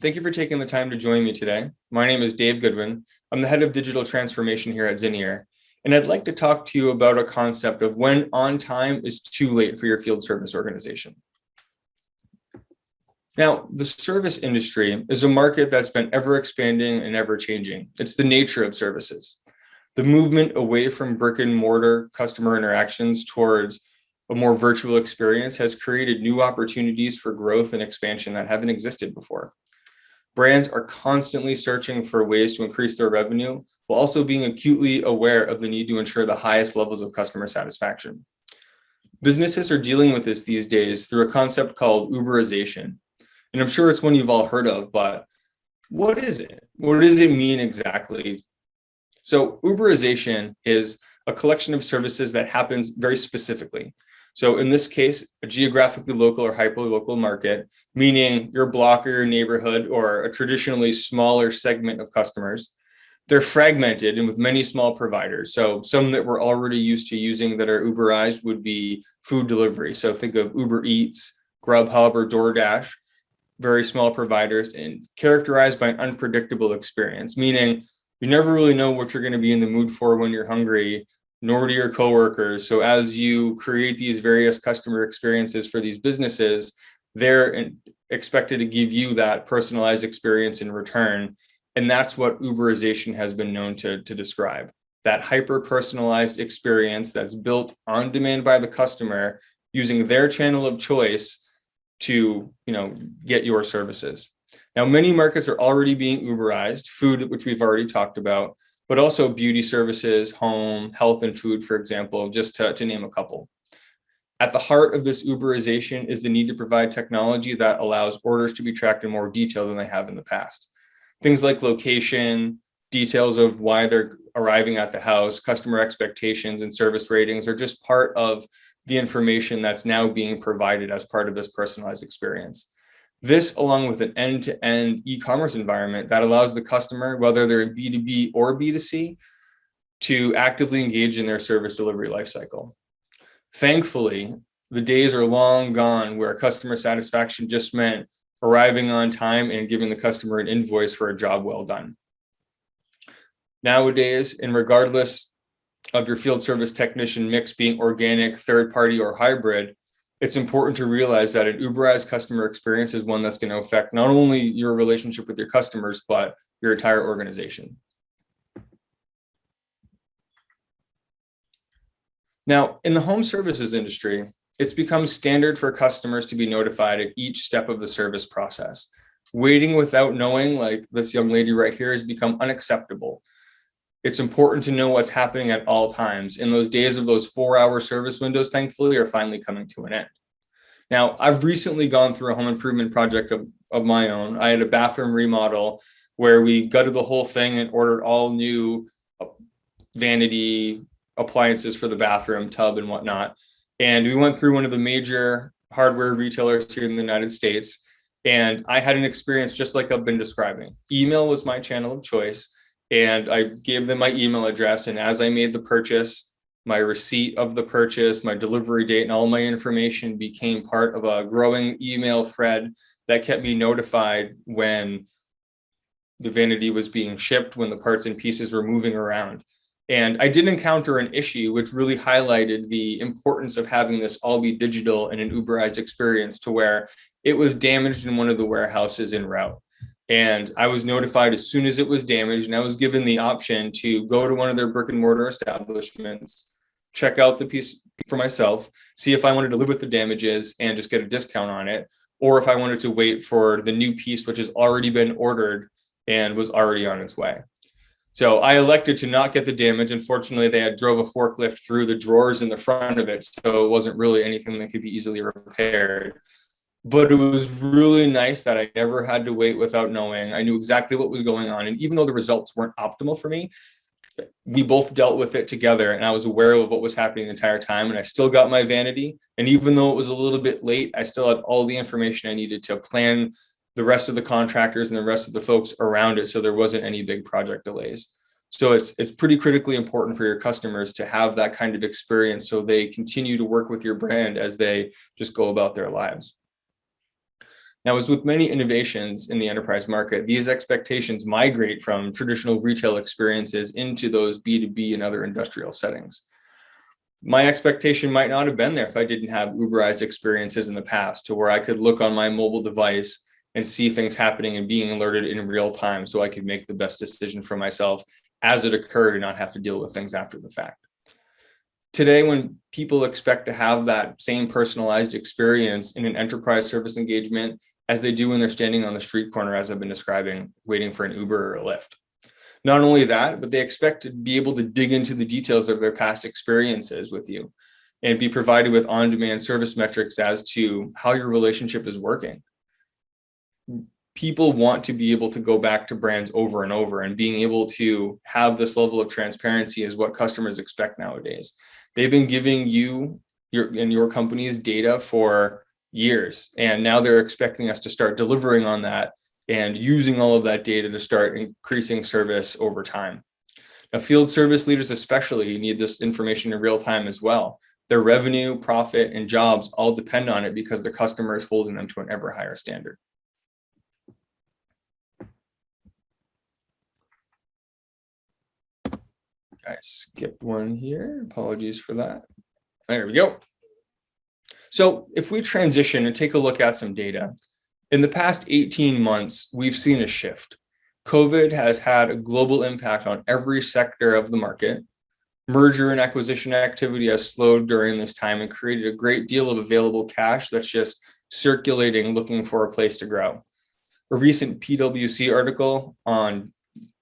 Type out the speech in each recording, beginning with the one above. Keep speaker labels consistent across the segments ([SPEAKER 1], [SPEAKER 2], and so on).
[SPEAKER 1] Thank you for taking the time to join me today. My name is Dave Goodwin. I'm the head of digital transformation here at Zinier, and I'd like to talk to you about a concept of when on time is too late for your field service organization. Now, the service industry is a market that's been ever expanding and ever changing. It's the nature of services. The movement away from brick and mortar customer interactions towards a more virtual experience has created new opportunities for growth and expansion that haven't existed before. Brands are constantly searching for ways to increase their revenue while also being acutely aware of the need to ensure the highest levels of customer satisfaction. Businesses are dealing with this these days through a concept called Uberization. And I'm sure it's one you've all heard of, but what is it? What does it mean exactly? So Uberization is a collection of services that happens very specifically. So in this case, a geographically local or hyper-local market, meaning your block or your neighborhood or a traditionally smaller segment of customers. They're fragmented and with many small providers. So some that we're already used to using that are Uberized would be food delivery. So think of Uber Eats, Grubhub, or DoorDash, very small providers, and characterized by an unpredictable experience, meaning you never really know what you're going to be in the mood for when you're hungry, nor do your coworkers. So as you create these various customer experiences for these businesses, they're expected to give you that personalized experience in return. And that's what Uberization has been known to describe. That hyper-personalized experience that's built on demand by the customer using their channel of choice to get your services. Now, many markets are already being Uberized, food, which we've already talked about, but also beauty services, home, health, and food, for example, just to name a couple. At the heart of this Uberization is the need to provide technology that allows orders to be tracked in more detail than they have in the past. Things like location, details of why they're arriving at the house, customer expectations, and service ratings are just part of the information that's now being provided as part of this personalized experience. This, along with an end-to-end e-commerce environment that allows the customer, whether they're B2B or B2C, to actively engage in their service delivery lifecycle. Thankfully, the days are long gone where customer satisfaction just meant arriving on time and giving the customer an invoice for a job well done. Nowadays, and regardless of your field service technician mix being organic, third-party, or hybrid, it's important to realize that an Uberized customer experience is one that's going to affect not only your relationship with your customers, but your entire organization. Now, in the home services industry, it's become standard for customers to be notified at each step of the service process. Waiting without knowing, like this young lady right here, has become unacceptable. It's important to know what's happening at all times. And those days of those 4-hour service windows, thankfully, are finally coming to an end. Now, I've recently gone through a home improvement project of my own. I had a bathroom remodel where we gutted the whole thing and ordered all new vanity appliances for the bathroom, tub, and whatnot. And we went through one of the major hardware retailers here in the United States. And I had an experience just like I've been describing. Email was my channel of choice. And I gave them my email address. And as I made the purchase, my receipt of the purchase, my delivery date, and all my information became part of a growing email thread that kept me notified when the vanity was being shipped, when the parts and pieces were moving around. And I did encounter an issue which really highlighted the importance of having this all be digital and an Uberized experience, to where it was damaged in one of the warehouses en route. And I was notified as soon as it was damaged, and I was given the option to go to one of their brick and mortar establishments, check out the piece for myself, see if I wanted to live with the damages and just get a discount on it, or if I wanted to wait for the new piece, which has already been ordered and was already on its way. So I elected to not get the damage. Unfortunately, they had drove a forklift through the drawers in the front of it, so it wasn't really anything that could be easily repaired. But it was really nice that I never had to wait without knowing. I knew exactly what was going on. And even though the results weren't optimal for me, we both dealt with it together, and I was aware of what was happening the entire time. And I still got my vanity. And even though it was a little bit late, I still had all the information I needed to plan the rest of the contractors and the rest of the folks around it, so there wasn't any big project delays. So it's pretty critically important for your customers to have that kind of experience, so they continue to work with your brand as they just go about their lives. Now, as with many innovations in the enterprise market, these expectations migrate from traditional retail experiences into those B2B and other industrial settings. My expectation might not have been there if I didn't have Uberized experiences in the past, to where I could look on my mobile device and see things happening and being alerted in real time so I could make the best decision for myself as it occurred and not have to deal with things after the fact. Today, when people expect to have that same personalized experience in an enterprise service engagement as they do when they're standing on the street corner, as I've been describing, waiting for an Uber or a Lyft. Not only that, but they expect to be able to dig into the details of their past experiences with you and be provided with on-demand service metrics as to how your relationship is working. People want to be able to go back to brands over and over, and being able to have this level of transparency is what customers expect nowadays. They've been giving you your company's data for years, and now they're expecting us to start delivering on that and using all of that data to start increasing service over time. Now, field service leaders especially need this information in real time as well. Their revenue, profit, and jobs all depend on it because the customer is holding them to an ever higher standard. I skipped one here. Apologies for that. There we go. So if we transition and take a look at some data, in the past 18 months, we've seen a shift. COVID has had a global impact on every sector of the market. Merger and acquisition activity has slowed during this time and created a great deal of available cash that's just circulating, looking for a place to grow. A recent PwC article on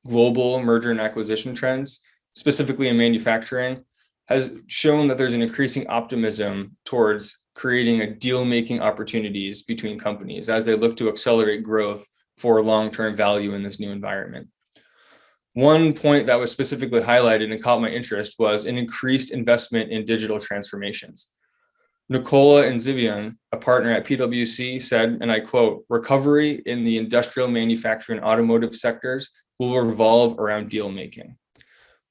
[SPEAKER 1] global merger and acquisition trends, specifically in manufacturing, has shown that there's an increasing optimism towards creating a deal-making opportunities between companies as they look to accelerate growth for long-term value in this new environment. One point that was specifically highlighted and caught my interest was an increased investment in digital transformations. Nicola and Zinier, a partner at PwC, said, and I quote, "Recovery in the industrial, manufacturing, and automotive sectors will revolve around deal making."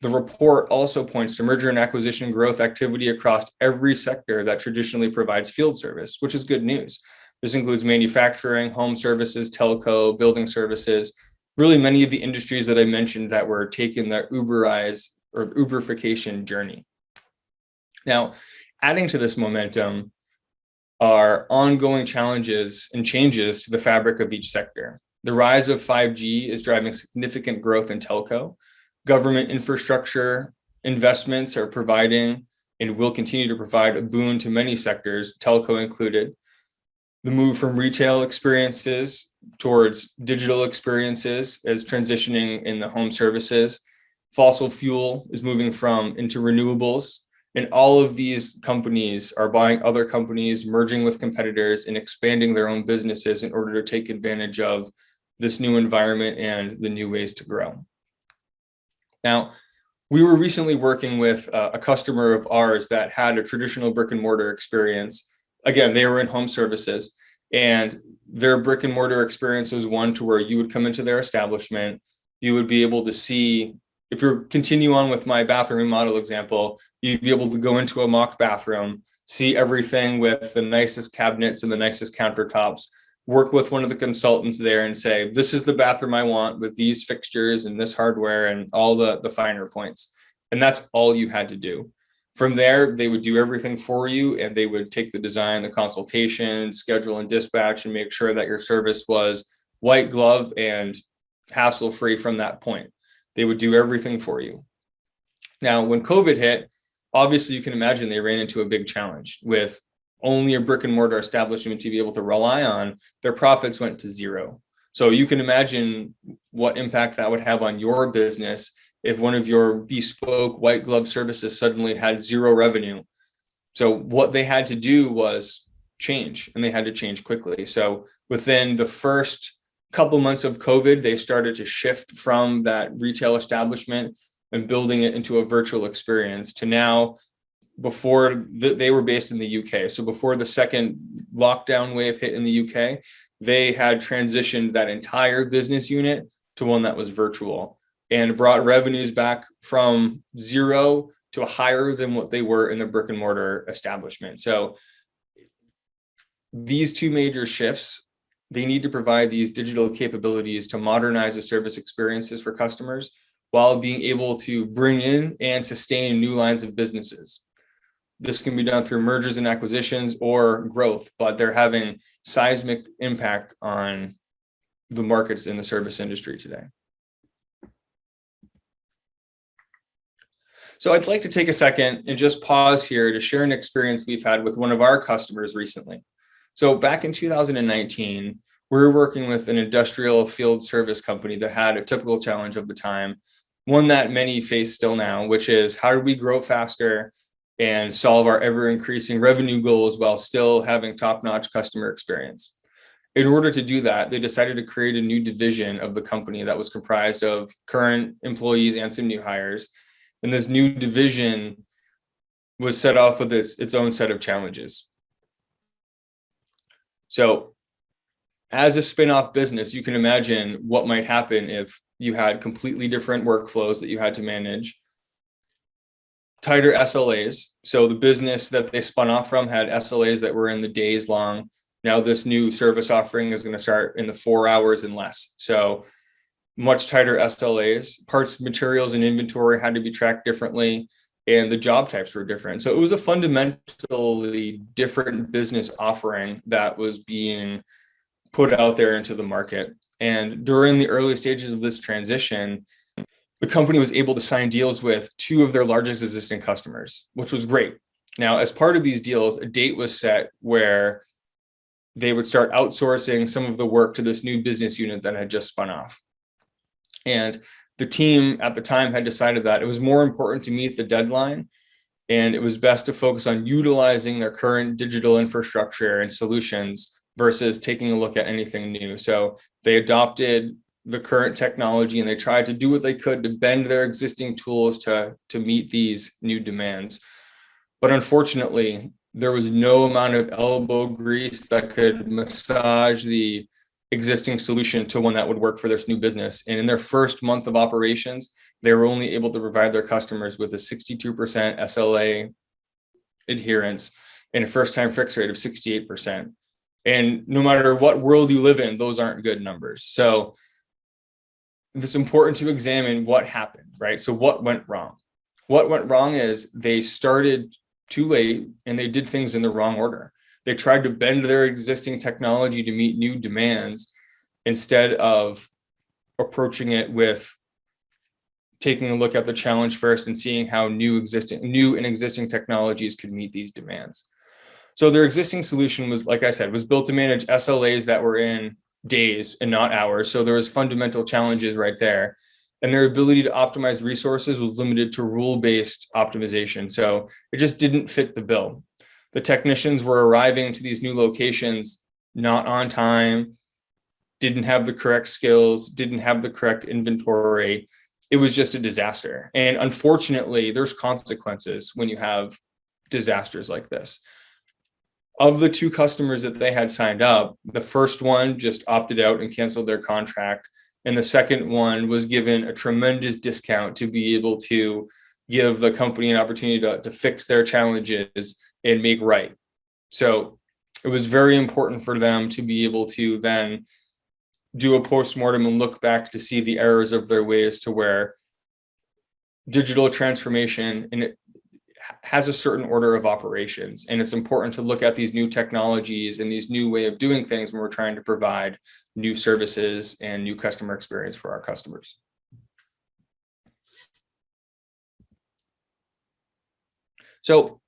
[SPEAKER 1] The report also points to merger and acquisition growth activity across every sector that traditionally provides field service, which is good news. This includes manufacturing, home services, telco, building services, really many of the industries that I mentioned that were taking the Uberize or Uberification journey. Now, adding to this momentum are ongoing challenges and changes to the fabric of each sector. The rise of 5G is driving significant growth in telco. Government infrastructure investments are providing and will continue to provide a boon to many sectors, telco included. The move from retail experiences towards digital experiences is transitioning in the home services. Fossil fuel is moving into renewables. And all of these companies are buying other companies, merging with competitors, and expanding their own businesses in order to take advantage of this new environment and the new ways to grow. Now, we were recently working with a customer of ours that had a traditional brick and mortar experience. Again, they were in home services, and their brick and mortar experience was one to where you would come into their establishment, you would be able to see, if you continue on with my bathroom remodel example, you'd be able to go into a mock bathroom, see everything with the nicest cabinets and the nicest countertops, work with one of the consultants there and say, this is the bathroom I want with these fixtures and this hardware and all the finer points. And that's all you had to do. From there, they would do everything for you, and they would take the design, the consultation, schedule and dispatch, and make sure that your service was white glove and hassle-free from that point. They would do everything for you. Now, when COVID hit, obviously you can imagine they ran into a big challenge with only a brick and mortar establishment to be able to rely on. Their profits went to zero. So you can imagine what impact that would have on your business if one of your bespoke white glove services suddenly had zero revenue. So what they had to do was change, and they had to change quickly. So within the first couple months of COVID, they started to shift from that retail establishment and building it into a virtual experience to now, they were based in the UK. So before the second lockdown wave hit in the UK, they had transitioned that entire business unit to one that was virtual and brought revenues back from zero to higher than what they were in the brick and mortar establishment. So these two major shifts they need to provide these digital capabilities to modernize the service experiences for customers while being able to bring in and sustain new lines of businesses. This can be done through mergers and acquisitions or growth, but they're having seismic impact on the markets in the service industry today. So I'd like to take a second and just pause here to share an experience we've had with one of our customers recently. So back in 2019, we were working with an industrial field service company that had a typical challenge of the time, one that many face still now, which is how do we grow faster and solve our ever-increasing revenue goals while still having top-notch customer experience. In order to do that, they decided to create a new division of the company that was comprised of current employees and some new hires. And this new division was set off with its own set of challenges. So as a spin-off business, you can imagine what might happen if you had completely different workflows that you had to manage, tighter SLAs. So the business that they spun off from had SLAs that were in the days long. Now this new service offering is going to start in the 4 hours and less. So much tighter SLAs, parts, materials, and inventory had to be tracked differently, and the job types were different. So it was a fundamentally different business offering that was being put out there into the market. And during the early stages of this transition, the company was able to sign deals with 2 of their largest existing customers, which was great. Now, as part of these deals, a date was set where they would start outsourcing some of the work to this new business unit that had just spun off. And the team at the time had decided that it was more important to meet the deadline, and it was best to focus on utilizing their current digital infrastructure and solutions versus taking a look at anything new. So they adopted the current technology and they tried to do what they could to bend their existing tools to meet these new demands. But unfortunately, there was no amount of elbow grease that could massage the existing solution to one that would work for this new business. And in their first month of operations, they were only able to provide their customers with a 62% SLA adherence and a first-time fix rate of 68%. And no matter what world you live in, those aren't good numbers. So it's important to examine what happened, right? So what went wrong? What went wrong is they started too late and they did things in the wrong order. They tried to bend their existing technology to meet new demands instead of approaching it with taking a look at the challenge first and seeing how new and existing technologies could meet these demands. So their existing solution was, like I said, was built to manage SLAs that were in days and not hours. So there was fundamental challenges right there. And their ability to optimize resources was limited to rule-based optimization. So it just didn't fit the bill. The technicians were arriving to these new locations not on time, didn't have the correct skills, didn't have the correct inventory. It was just a disaster. And unfortunately, there's consequences when you have disasters like this. Of the 2 customers that they had signed up, the first one just opted out and canceled their contract. And the second one was given a tremendous discount to be able to give the company an opportunity to fix their challenges and make right. So it was very important for them to be able to then do a postmortem and look back to see the errors of their ways, to where digital transformation and it has a certain order of operations. And it's important to look at these new technologies and these new way of doing things when we're trying to provide new services and new customer experience for our customers. So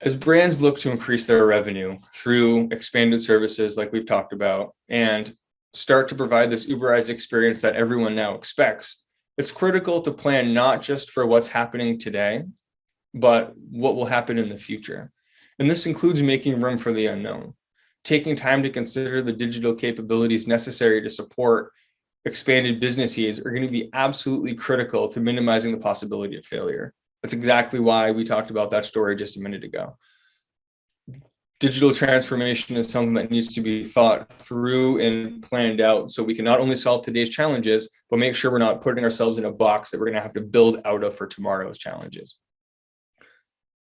[SPEAKER 1] as brands look to increase their revenue through expanded services like we've talked about and start to provide this Uberized experience that everyone now expects, it's critical to plan not just for what's happening today, but what will happen in the future. And this includes making room for the unknown, taking time to consider the digital capabilities necessary to support expanded business needs are going to be absolutely critical to minimizing the possibility of failure. That's exactly why we talked about that story just a minute ago. Digital transformation is something that needs to be thought through and planned out so we can not only solve today's challenges, but make sure we're not putting ourselves in a box that we're going to have to build out of for tomorrow's challenges.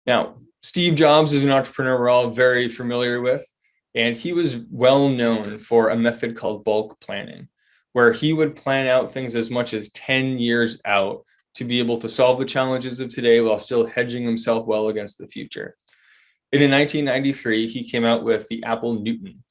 [SPEAKER 1] Now, Steve Jobs is an entrepreneur we're all very familiar with. And he was well known for a method called bulk planning, where he would plan out things as much as 10 years out to be able to solve the challenges of today while still hedging himself well against the future. And in 1993, he came out with the Apple Newton.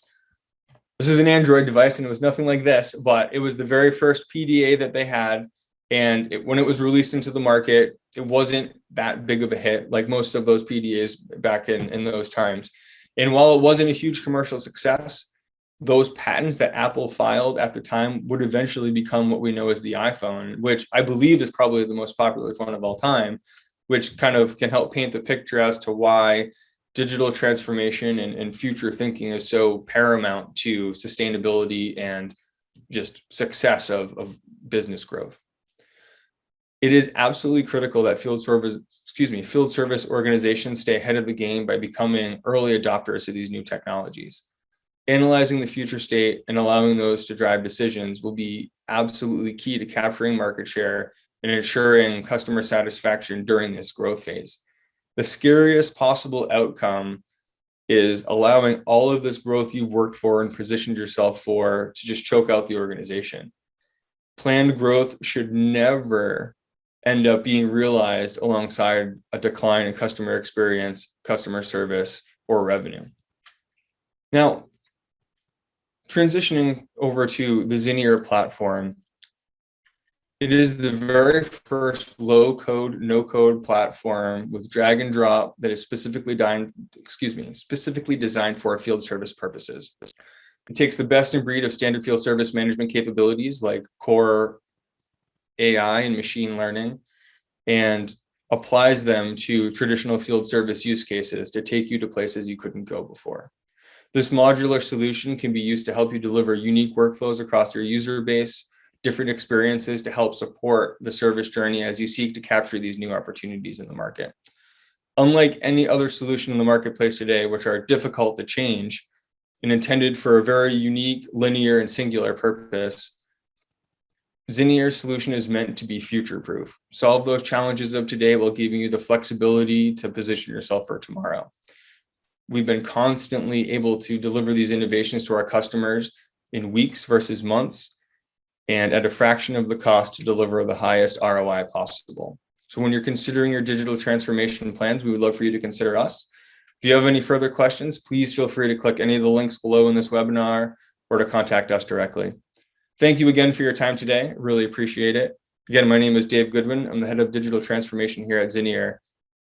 [SPEAKER 1] This is an Android device, and it was nothing like this, but it was the very first PDA that they had. And when it was released into the market, it wasn't that big of a hit like most of those PDAs back in those times. And while it wasn't a huge commercial success, those patents that Apple filed at the time would eventually become what we know as the iPhone, which I believe is probably the most popular phone of all time, which kind of can help paint the picture as to why digital transformation and future thinking is so paramount to sustainability and just success of business growth. It is absolutely critical that field service organizations stay ahead of the game by becoming early adopters of these new technologies. Analyzing the future state and allowing those to drive decisions will be absolutely key to capturing market share and ensuring customer satisfaction during this growth phase. The scariest possible outcome is allowing all of this growth you've worked for and positioned yourself for to just choke out the organization. Planned growth should never end up being realized alongside a decline in customer experience, customer service, or revenue. Now, transitioning over to the Zinier platform, it is the very first low-code, no-code platform with drag and drop that is specifically designed for field service purposes. It takes the best in breed of standard field service management capabilities like core AI and machine learning and applies them to traditional field service use cases to take you to places you couldn't go before. This modular solution can be used to help you deliver unique workflows across your user base, different experiences to help support the service journey as you seek to capture these new opportunities in the market. Unlike any other solution in the marketplace today, which are difficult to change and intended for a very unique, linear, and singular purpose, Zinier's solution is meant to be future-proof. Solve those challenges of today while giving you the flexibility to position yourself for tomorrow. We've been constantly able to deliver these innovations to our customers in weeks versus months, and at a fraction of the cost to deliver the highest ROI possible. So when you're considering your digital transformation plans, we would love for you to consider us. If you have any further questions, please feel free to click any of the links below in this webinar or to contact us directly. Thank you again for your time today. Really appreciate it. Again, my name is Dave Goodwin. I'm the head of digital transformation here at Zinier,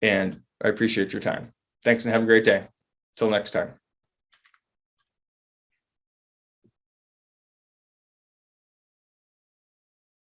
[SPEAKER 1] and I appreciate your time. Thanks and have a great day. Till next time.